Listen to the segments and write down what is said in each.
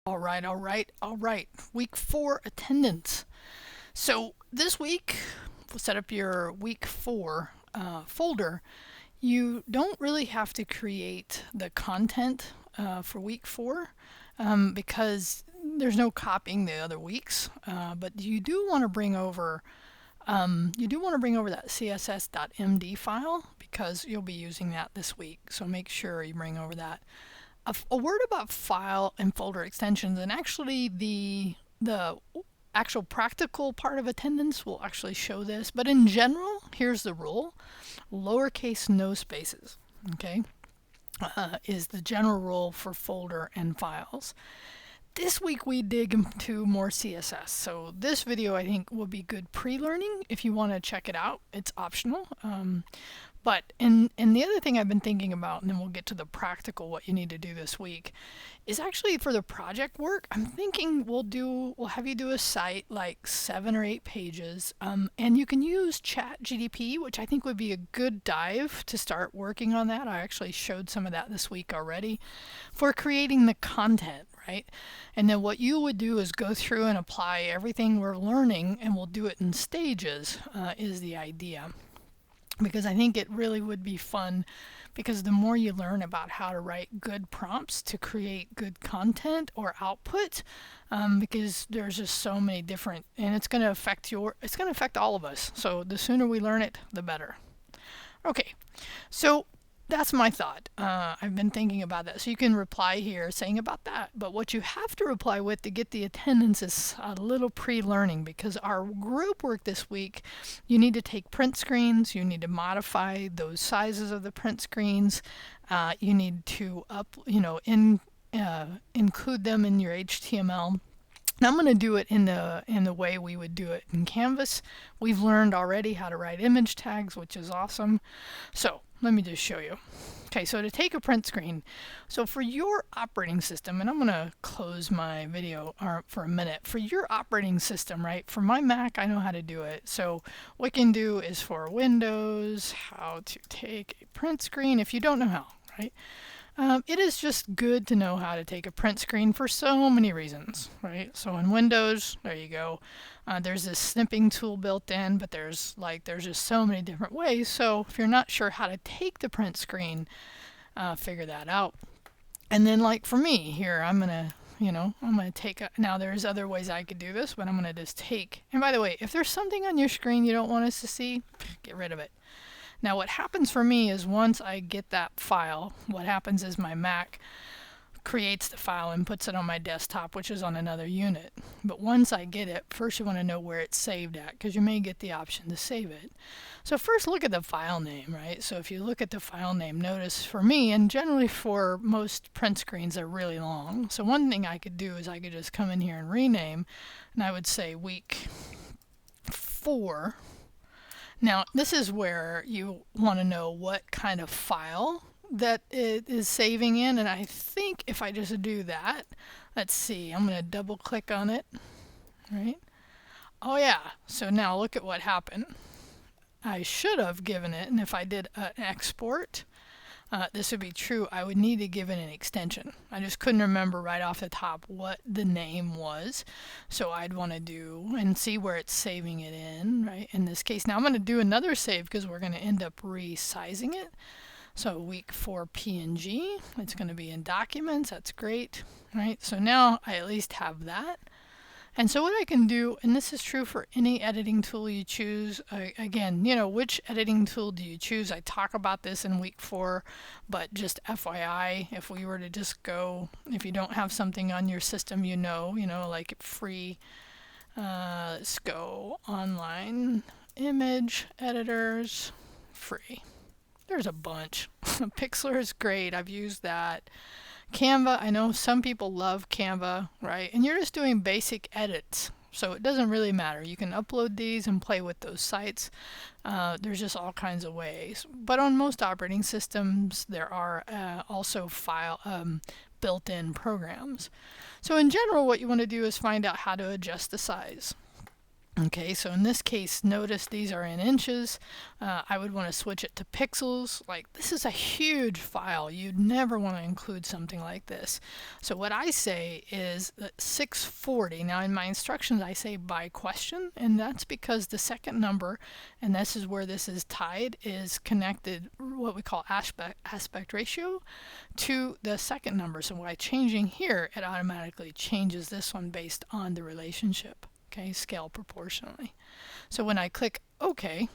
All right. Week 4 attendance. So this week, set up your week 4 folder. You don't really have to create the content for week 4 because there's no copying the other weeks. But you do want to bring over that css.md file because you'll be using that this week. So make sure you bring over that. A word about file and folder extensions, and actually the actual practical part of attendance will actually show this, but in general, here's the rule: lowercase no spaces. Okay, is the general rule for folder and files. This week we dig into more CSS, so this video I think will be good pre-learning. If you want to check it out, it's optional. And the other thing I've been thinking about, and then we'll get to the practical what you need to do this week, is actually for the project work. I'm thinking we'll have you do a site like 7 or 8 pages, and you can use ChatGPT, which I think would be a good dive to start working on that. I actually showed some of that this week already for creating the content, right? And then what you would do is go through and apply everything we're learning, and we'll do it in stages, is the idea. Because I think it really would be fun, because the more you learn about how to write good prompts to create good content or output, because there's just so many different, and it's going to affect all of us. So the sooner we learn it, the better. Okay, so that's my thought. I've been thinking about that. So you can reply here saying about that. But what you have to reply with to get the attendance is a little pre-learning, because our group work this week, you need to take print screens. You need to modify those sizes of the print screens. You need to include them in your HTML. And I'm going to do it in the way we would do it in Canvas. We've learned already how to write image tags, which is awesome. So let me just show you. Okay, so to take a print screen, so for your operating system, and I'm going to close my video for a minute. For your operating system, right, for my Mac, I know how to do it. So what I can do is for Windows, how to take a print screen if you don't know how, right? It is just good to know how to take a print screen for so many reasons, right? So in Windows, there you go. There's this snipping tool built in, but there's just so many different ways. So if you're not sure how to take the print screen, figure that out. And then like for me here, I'm gonna take now there's other ways I could do this, but I'm gonna just take, and by the way, if there's something on your screen you don't want us to see, get rid of it. Now what happens for me is once I get that file, what happens is my Mac creates the file and puts it on my desktop, which is on another unit. But once I get it, first you want to know where it's saved at, because you may get the option to save it. So first look at the file name, right? So if you look at the file name, notice for me, and generally for most print screens, they're really long. So one thing I could do is I could just come in here and rename, and I would say week 4. Now, this is where you want to know what kind of file that it is saving in, and I think if I just do that, let's see, I'm going to double click on it, right? Oh yeah, so now look at what happened. I should have given it, and if I did an export, this would be true. I would need to give it an extension. I just couldn't remember right off the top what the name was. So I'd want to do and see where it's saving it in, right? In this case, now I'm going to do another save because we're going to end up resizing it. So week 4 PNG, it's going to be in documents. That's great, right? So now I at least have that. And so what I can do, and this is true for any editing tool you choose, again, which editing tool do you choose? I talk about this in week 4, but just FYI, if we were to just go, if you don't have something on your system, like free, let's go online, image editors, free. There's a bunch. Pixlr is great. I've used that. Canva, I know some people love Canva, right? And you're just doing basic edits, so it doesn't really matter. You can upload these and play with those sites. There's just all kinds of ways. But on most operating systems, there are also built-in programs. So in general, what you want to do is find out how to adjust the size. Okay, so in this case, notice these are in inches. I would want to switch it to pixels. Like, this is a huge file. You'd never want to include something like this. So what I say is that 640. Now in my instructions I say by question, and that's because the second number, and this is where this is tied, is connected, what we call aspect ratio, to the second number. So by changing here, it automatically changes this one based on the relationship. Okay, scale proportionally. So when I click OK,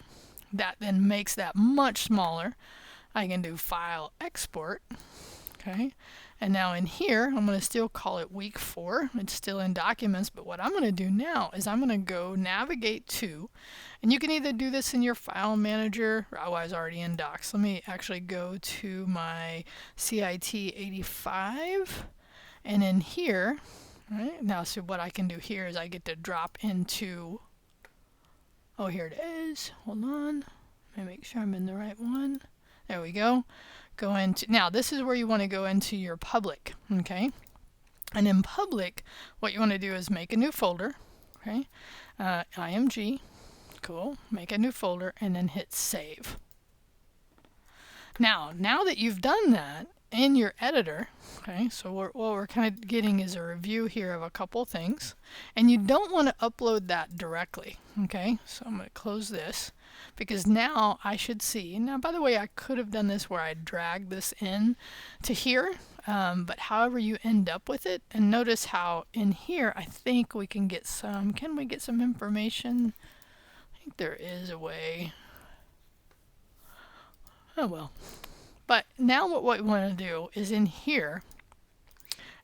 that then makes that much smaller. I can do File, Export. Okay, and now in here, I'm going to still call it week 4. It's still in Documents, but what I'm going to do now is I'm going to go navigate to, and you can either do this in your file manager, or I was already in Docs. Let me actually go to my CIT85, and in here, right now, so what I can do here is I get to drop into, oh, here it is. Hold on. Let me make sure I'm in the right one. There we go. Go into, now this is where you want to go into your public, okay? And in public, what you want to do is make a new folder, okay? IMG, cool. Make a new folder and then hit save. Now that you've done that, in your editor, okay, so what we're kind of getting is a review here of a couple things, and you don't want to upload that directly, okay, so I'm going to close this, because now I should see, now by the way, I could have done this where I dragged this in to here, but however you end up with it, and notice how in here I think we can get some, can we get some information? I think there is a way. Oh well. But now what we want to do is in here,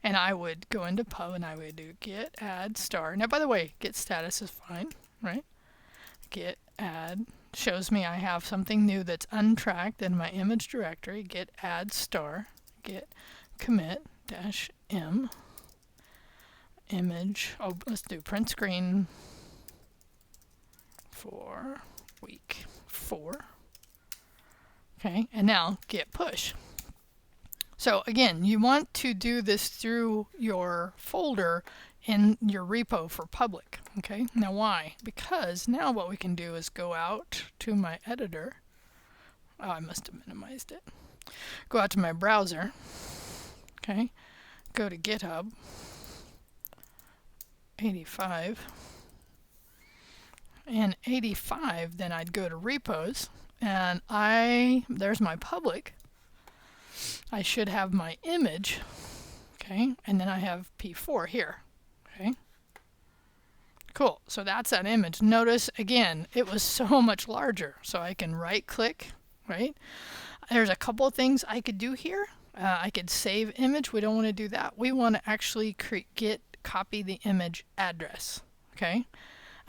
and I would go into pub and I would do get add star. Now by the way, get status is fine, right? Get add shows me I have something new that's untracked in my image directory. Get add star, get commit dash m image. Oh, let's do print screen for week 4. Okay, and now get push. So again, you want to do this through your folder in your repo for public. Okay, now why? Because now what we can do is go out to my editor. Oh, I must have minimized it. Go out to my browser. Okay, go to GitHub 85. And 85, then I'd go to repos. And there's my public. I should have my image, okay, and then I have P4 here, okay. Cool, so that's that image. Notice again, it was so much larger, so I can right click, right. There's a couple of things I could do here. I could save image. We don't want to do that. We want to actually copy the image address, okay.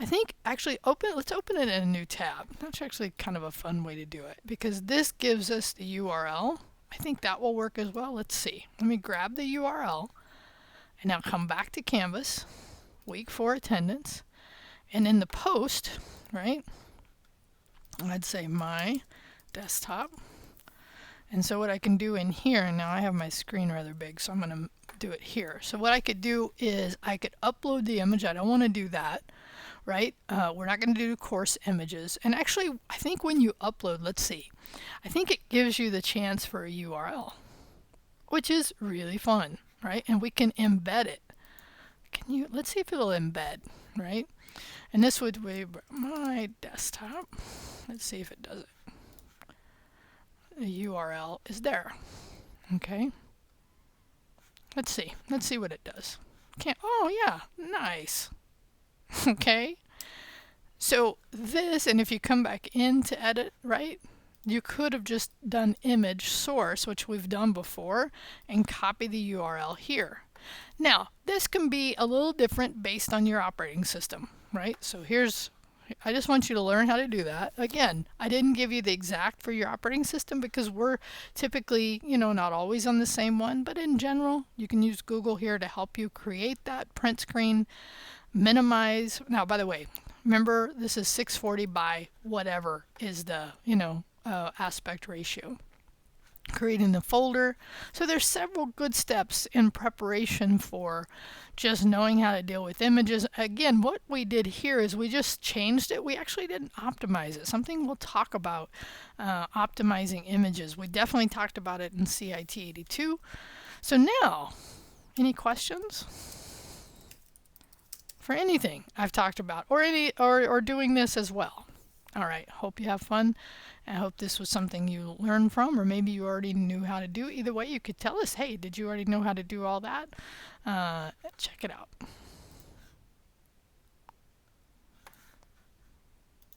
I think actually let's open it in a new tab. That's actually kind of a fun way to do it because this gives us the URL. I think that will work as well. Let's see. Let me grab the URL and now come back to Canvas, week 4 attendance, and in the post, right, I'd say my desktop. And so what I can do in here, and now I have my screen rather big, so I'm going to do it here. So what I could do is I could upload the image. I don't want to do that. Right? We're not going to do course images. And actually, I think when you upload, let's see, I think it gives you the chance for a URL, which is really fun, right? And we can embed it. Let's see if it'll embed, right? And this would be my desktop. Let's see if it does it. The URL is there. Okay. Let's see what it does. Oh yeah, nice. Okay, so this, and if you come back in to edit, right, you could have just done image source, which we've done before, and copy the URL here. Now, this can be a little different based on your operating system, right? So I just want you to learn how to do that. Again, I didn't give you the exact for your operating system because we're typically, not always on the same one, but in general, you can use Google here to help you create that print screen. Minimize. Now, by the way, remember this is 640 by whatever is the aspect ratio. creating the folder. So there's several good steps in preparation for just knowing how to deal with images. Again, what we did here is we just changed it. We actually didn't optimize it. Something we'll talk about, optimizing images. We definitely talked about it in CIT82. So now, any questions for anything I've talked about, or doing this as well? All right, hope you have fun. I hope this was something you learned from, or maybe you already knew how to do. Either way, you could tell us, hey, did you already know how to do all that? Check it out.